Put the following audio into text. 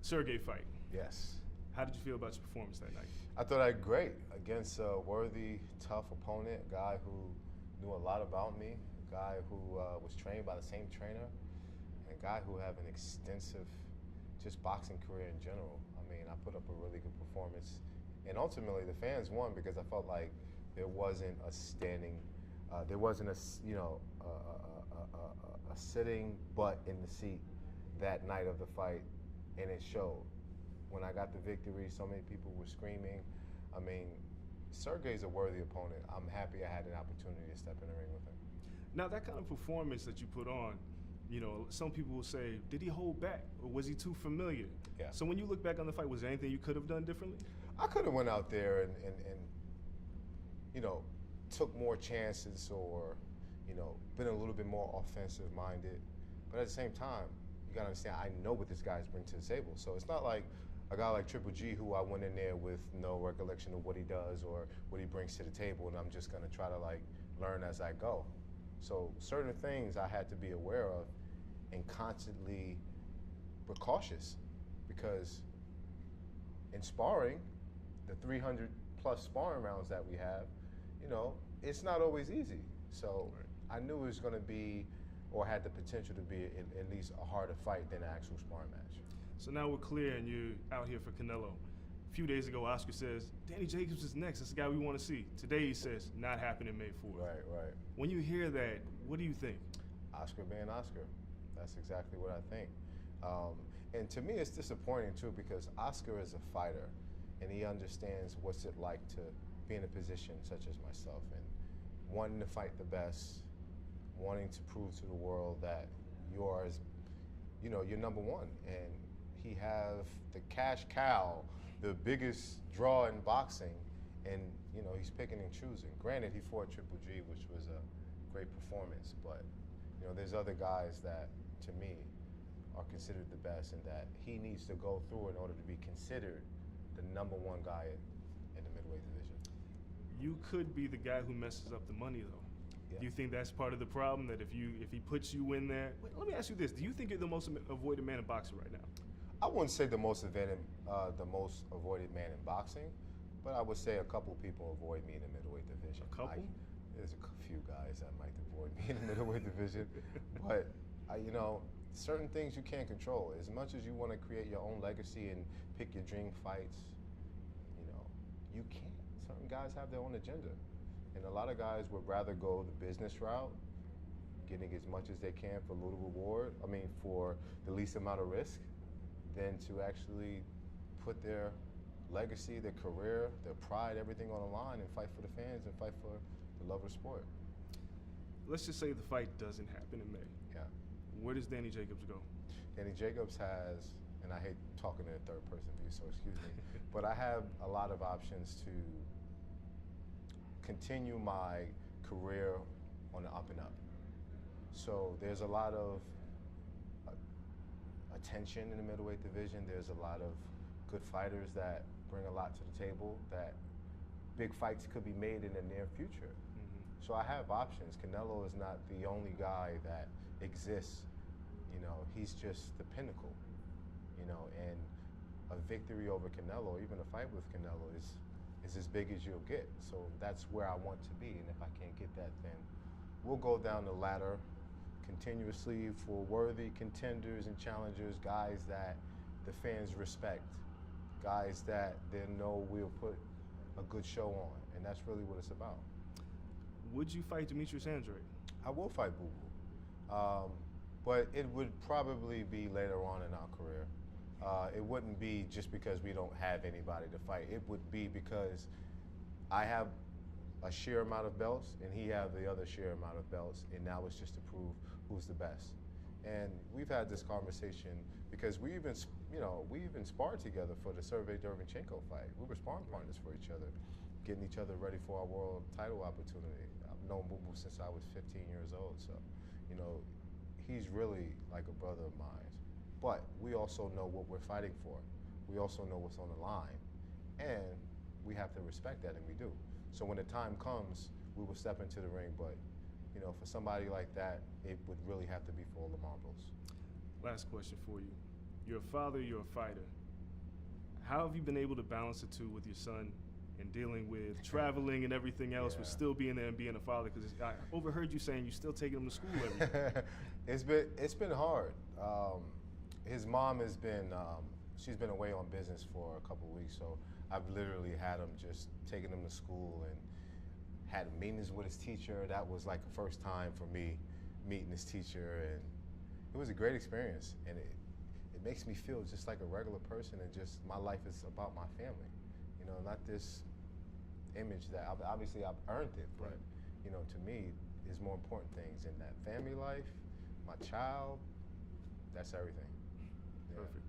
Sergey fight. Yes. How did you feel about your performance that night? I thought I did great against a worthy, tough opponent, a guy who knew a lot about me, a guy who was trained by the same trainer, and a guy who had an extensive just boxing career in general. I mean, I put up a really good performance. And ultimately, the fans won because I felt like there wasn't a standing, there wasn't a sitting butt in the seat that night of the fight, and it showed. When I got the victory, so many people were screaming. I mean, Sergey's a worthy opponent. I'm happy I had an opportunity to step in the ring with him. Now, that kind of performance that you put on, you know, some people will say, did he hold back or was he too familiar? Yeah. So when you look back on the fight, was there anything you could have done differently? I could have went out there and you know, took more chances or, you know, been a little bit more offensive minded. But at the same time, you gotta understand, I know what this guy's bring to the table. So it's not like a guy like Triple G who I went in there with no recollection of what he does or what he brings to the table, and I'm just gonna try to like learn as I go. So certain things I had to be aware of and constantly be cautious, because in sparring, the 300 plus sparring rounds that we have, you know, it's not always easy. So I knew it was gonna be, or had the potential to be, at least a harder fight than an actual sparring match. So now we're clear and you're out here for Canelo. A few days ago, Oscar says, Danny Jacobs is next. That's the guy we want to see. Today he says, not happening May 4th. Right, right. When you hear that, what do you think? Oscar being Oscar. That's exactly what I think. And to me, it's disappointing too, because Oscar is a fighter and he understands what's it like to be in a position such as myself and wanting to fight the best, wanting to prove to the world that you're number one. And he have the cash cow, the biggest draw in boxing, and you know, he's picking and choosing. Granted, he fought Triple G, which was a great performance, but you know, there's other guys that, to me, are considered the best and that he needs to go through in order to be considered the number one guy in the middleweight division. You could be the guy who messes up the money, though. Yeah. Do you think that's part of the problem, that if he puts you in there? Wait, let me ask you this. Do you think you're the most avoided man in boxing right now? I wouldn't say the most avoided man in boxing, but I would say a couple people avoid me in the middleweight division. A couple? There's a few guys that might avoid me in the middleweight division, but you know, certain things you can't control. As much as you want to create your own legacy and pick your dream fights, you know, you can't. Certain guys have their own agenda, and a lot of guys would rather go the business route, getting as much as they can for little reward. I mean, for the least amount of risk, than to actually put their legacy, their career, their pride, everything on the line and fight for the fans and fight for the love of the sport. Let's just say the fight doesn't happen in May. Yeah. Where does Danny Jacobs go? Danny Jacobs has, and I hate talking in a third person view, so excuse me, but I have a lot of options to continue my career on the up and up. So there's a lot of attention in the middleweight division. There's a lot of good fighters that bring a lot to the table, that big fights could be made in the near future. So I have options. Canelo is not the only guy that exists. You know, he's just the pinnacle. You know, and a victory over Canelo, even a fight with Canelo, is as big as you'll get. So that's where I want to be. And if I can't get that, then we'll go down the ladder continuously for worthy contenders and challengers, guys that the fans respect, guys that they know we'll put a good show on. And that's really what it's about. Would you fight Demetrius Andrade? I will fight Boo Boo, but it would probably be later on in our career. It wouldn't be just because we don't have anybody to fight. It would be because I have a sheer amount of belts and he have the other sheer amount of belts, and now it's just to prove who's the best. And we've had this conversation because we even sparred together for the Sergey Derevyanchenko fight. We were sparring partners for each other, getting each other ready for our world title opportunity. I've known Boo Boo since I was 15 years old, so, you know, he's really like a brother of mine. But we also know what we're fighting for. We also know what's on the line, and we have to respect that, and we do. So when the time comes, we will step into the ring, but you know, for somebody like that, it would really have to be for all the marbles. Last question for you. You're a father, you're a fighter. How have you been able to balance the two with your son and dealing with traveling and everything else, but still being there and being a father? Because I overheard you saying you're still taking him to school every day. It's been hard. His mom has been she's been away on business for a couple of weeks, so I've literally had him just taking him to school and had meetings with his teacher. That was like the first time for me meeting his teacher, and it was a great experience. And it makes me feel just like a regular person, and just my life is about my family. You know, not this image that obviously I've earned it, but you know, to me, there's more important things in that family life, my child. That's everything. Yeah. Perfect.